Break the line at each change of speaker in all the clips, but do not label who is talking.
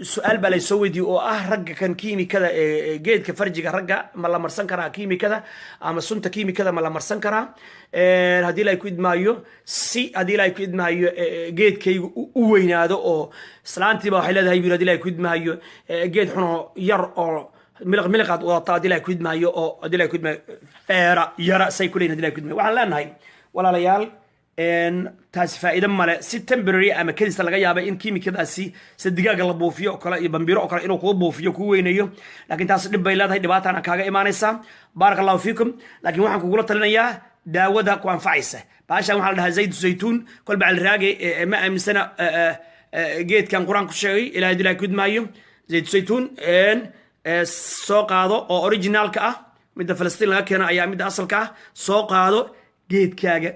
سؤال بالي سويدي او رجع كان كيمي كذا جيد كفرجي رجع ما لا مرسن كرا كيمي كذا اما سنت كيمي كذا ما لا مرسن كرا هدي لا يكيد مايو سي هدي لا يكيد مايو جيد كي وينادو او سلانتي با waxay leedahay hadi la yكيد maayo geed xuno yar oo milqad wada hadi la yكيد maayo oo hadi la yكيد maayo feera yara say kuleen hadi la yكيد maayo waxaan leenahay walaalayaal taas faa'iido male si temporary ama kadis laga yaabay in kiimikadaasi digaaga la buufiyo oo kale iyo bambiro oo kale inuu ku buufiyo ku weynayo laakiin taas dhib bay leedahay dhibaatana kaaga imaanaysa barakallahu fiikum laakiin waxaan kugu talinayaa daawada ku anfacaysa baashan waxa la dhahaa zayd zaytuun kol bacal raage ma aaminsana geedkan quraan ku sheegay ilaahay dilaa ku maayo zayd zaytuun soo qaado oo originalka ah mid Falastiin laga keenay ayaa mid asalka ah soo qaado geedkaaga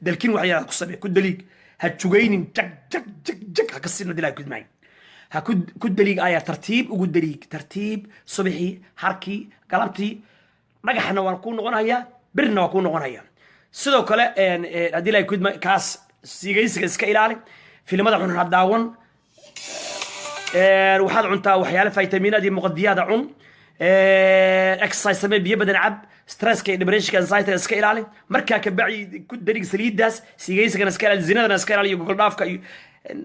دلكين وحياة قصبة كدليك هتشوجين جك هكسرنا دلائق كد معي كدليك آية ترتيب وكدليك ترتيب صبحي حركي قلبتي نجحنا ونكون نغنيا برنا ونكون نغنيا سدوا كلا دلائق كد معي كاس سيجيس كإلالي في المدى عن هالداون وحد عنتا وحياة فيتامينات دي مقديات عن اكسايز سمي بيبدأ نلعب ستريس كي دبريش كان سايتر اسكيل علي مركا كبعي كود دريق سليداس سيجيس كان اسكيل على زينة اسكيل على جوجل دافك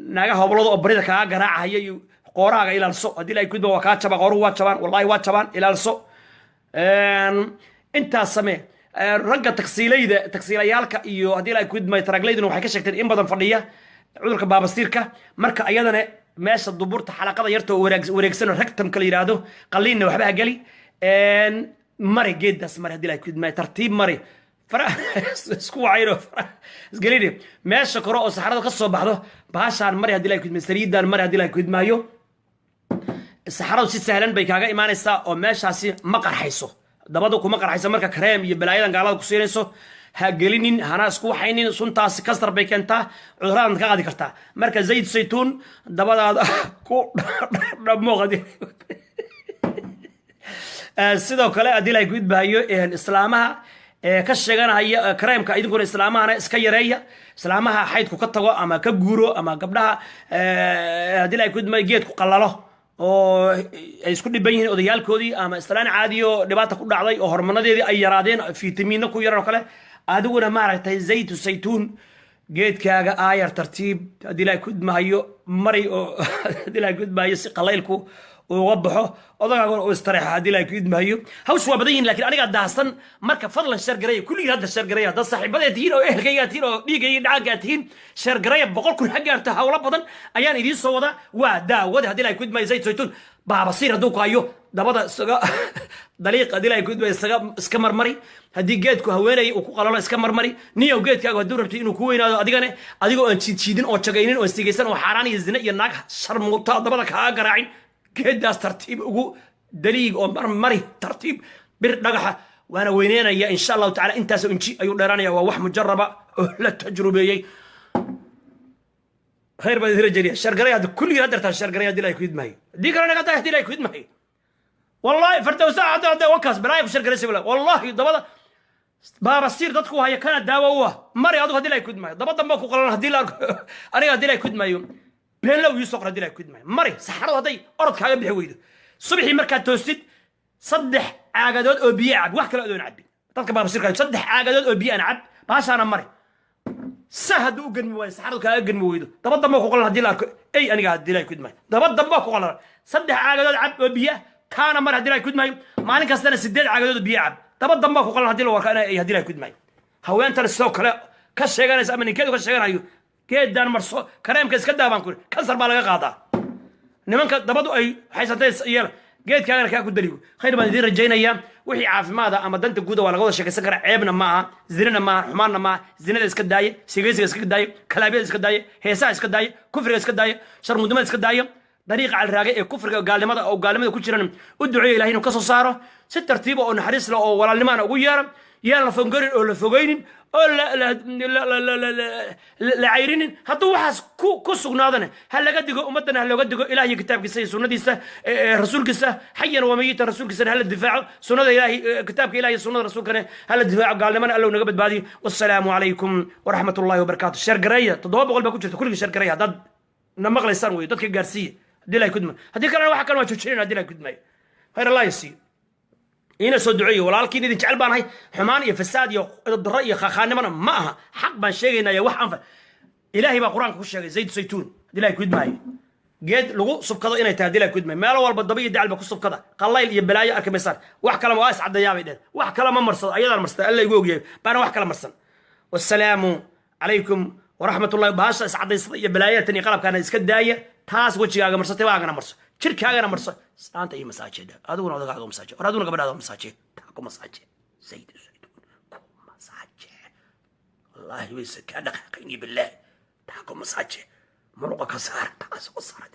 ناقة هبلوضو أبريدا كا قراعة هي قوراغا إلى السوق هدي لا يكون بوا كاتشبا قورو واتشبان والله واتشبان إلى السوق انت سمي رجع تكسيليالك iyo hadii ay ku idmay taraagleyduna waxay ka sheegteen in badan fadhiya cudurka baabasiirka marka ayadana meesha duburta xalaqada yarta oo wareegsan rectum kala yiraahdo qaliinna waxba gali mari geedas mari hadii ay ku idmay tartiib mari fara isku wayro isgalidi meesha koro oo saxarada ka soo baxdo baashan mari hadii ay ku idmay sariidan mari hadii ay ku idmayo saxaradu si sahlan bay kaaga imaanaysaa oo meeshaasi ma qarxayso dabadu kuma qarxayso marka kareem iyo balaayadan gaalada ku siinayso ha gelinin hana isku waxaynin suntaasi kastar bay keentaa cudurradan ka qaadi kartaa marka zayd saytuun dabadaada ku dhamoqadi sidoo kale hadii ay guud baayo islaamaha ka sheeganaya kareemka idinkuna islaamahana iska yareeya islaamaha xaydku ka tago ama ka guuro ama gabdhaha hadii ay guud ma geed ku qalalo oo ay isku dhiban yihiin odayaalkoodii ama islaan caadiyo dhibaata ku dhacday oo hormonadeedii ay yaraadeen fiitamiino ku yaran oo kale adiguna maaragtay zayd saytuun geedkaaga aayar tartiib hadii la kudmahayo mari oo hadii la kudmahayo si qaleelku uga baxo odagaaga oo istiraxa hadii la kudmahayo hawsh waa badan laakiin aniga daasan marka fadlan shar garay kulli hadda shar garay dad saaxiibadeedii oo ehelkayga tiin oo dhigay dhaaga tiin shar garay 100 kun xagaarta hawla badan ayaan idin soo wada waa daawada hadii la kudmahayo zayd saytuun baabasiir haduu kaayo dabada isaga daliiq hadii la kudmahayo iska marmari hadii geedku haweenay uu ku qalalo iska marmari niyo geedkaaga haduu rabto inuu ku weynaado adigana adigoo aan jiidin oo jagaynin oo sigeysan oo xaraan iyo zina iyo naag sharmuuta dabada ka garaacin geedaas tartiib ugu daliig oo marmari tartiib bir dhagaxa waana weyneynaya insha Allah taala intaas inji ayuu dheeranaya waa wax mujarraba oo la tajrubeeyay خير بدي رجلي شرقريه هذا كل يقدر تاع شرقريه دي لا يكيد معي دي كرنا قطع دي لا يكيد معي والله فرتوسا هذا وكاس براي في شرقريه سبلا والله دبا بابا سير دتكو هي كانت داوا هو مري هذا دي لا يكيد معي دبا دمكو قلنا هدي لا انا دي لا يكيد معي بين لو يسقر دي لا يكيد معي مري سحرو هدي orod kaaga bixi weydo subaxii marka toosid saddex caagadood oo biyo cab wax kale oo nacbi dadka baba sirka saddex caagadood oo biyo aan cab baashana mari سهد وجن موي سحر كأجن مويدو دبض دمك وقلنا هدي لك أي أنا قاعد دلائي كود ماي دبض دمك وقلنا صدق عقدود عب بيا كان مرة هدي لك كود ماي ما عليك أصلا سدد عقدود بيا عب دبض دمك وقلنا هدي لك أنا أي هدي لك كود ماي هو أنت السوق لا كشجع ناس أمني كده كشجع أيو كده مرسو كريم كيس كده بانكور كسر بالك قاطع نمك دبضوا أي حيث يلا جيت كان كأكل دليل خير ما ندير رجينا أيام وحي عارف ماذا أما دنت جودة ولا جودة شكل سكر عيبنا معها زرنا معها حمارنا معها زنا إسكت داي سيجيس إسكت داي كلابي إسكت داي هيسا إسكت داي كفر إسكت داي شر مدمر إسكت داي طريق على الراجع كفر قال ماذا أو قال ماذا كل شيء ودعي إلهي نقص صاره ست ترتيبه أو نحرس له ولا لما أنا أقول يا فنقرن ولا فوقين ولا لا لا لا لا لا لا عيرين هتو حس كسر نادنا هلا قد جو أمتنا هلا قد جو إلهي كتاب كسي سنة ديسة رسول كسه حيا وميتا رسول كسه هلا الدفاع سنة إلهي كتاب إلهي سنة رسول كنا هلا الدفاع قال لنا الله نقبل بعدي والسلام عليكم ورحمة الله وبركاته شرقرية تضوب قلبك كل شرقرية ضد نمغليسان وي دتك غارسيه هدي لا كدمه هدي كلنا waxa kale waa joojinayna hadi la kudmay khayr allah yasi ina soo duceeyo walaalkiin idin jecel baan hay xumaan iyo fasaad iyo darro iyo khaaxaanimana ma aha xaq baan sheegaynaa wax anfa ilaahi baa quraanka ku sheegay zayd saytuun hadi la kudmay geed lagu subkado inay tahay hadi la kudmay meel walba dabiyo dacalba ku subkada qallayl iyo balaayo arkamaysan wax kale ma is cadayaabay dheer wax kale ma marsado ayadaan marsada alla igu ogyahay baan wax kale marsan wassalaamu calaykum ورحمة الله بهاش سعدي صديق بلايات تاني قلب كان يسكت داية تاس وجهي أجا مرصة تبغى أنا مرصة شركة أجا مرصة أنت أي مساجد هذا هو نوضع هذا مساجد ورادونا قبل هذا مساجد تاكو مساجد سيد الزيتون كم مساجد والله يوسف كان حقيني بالله تاكو مساجد مرقة كسار تاس وصار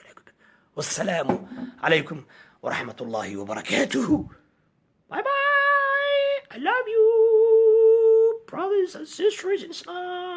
والسلام عليكم ورحمة الله وبركاته باي باي I love you brothers and sisters in Islam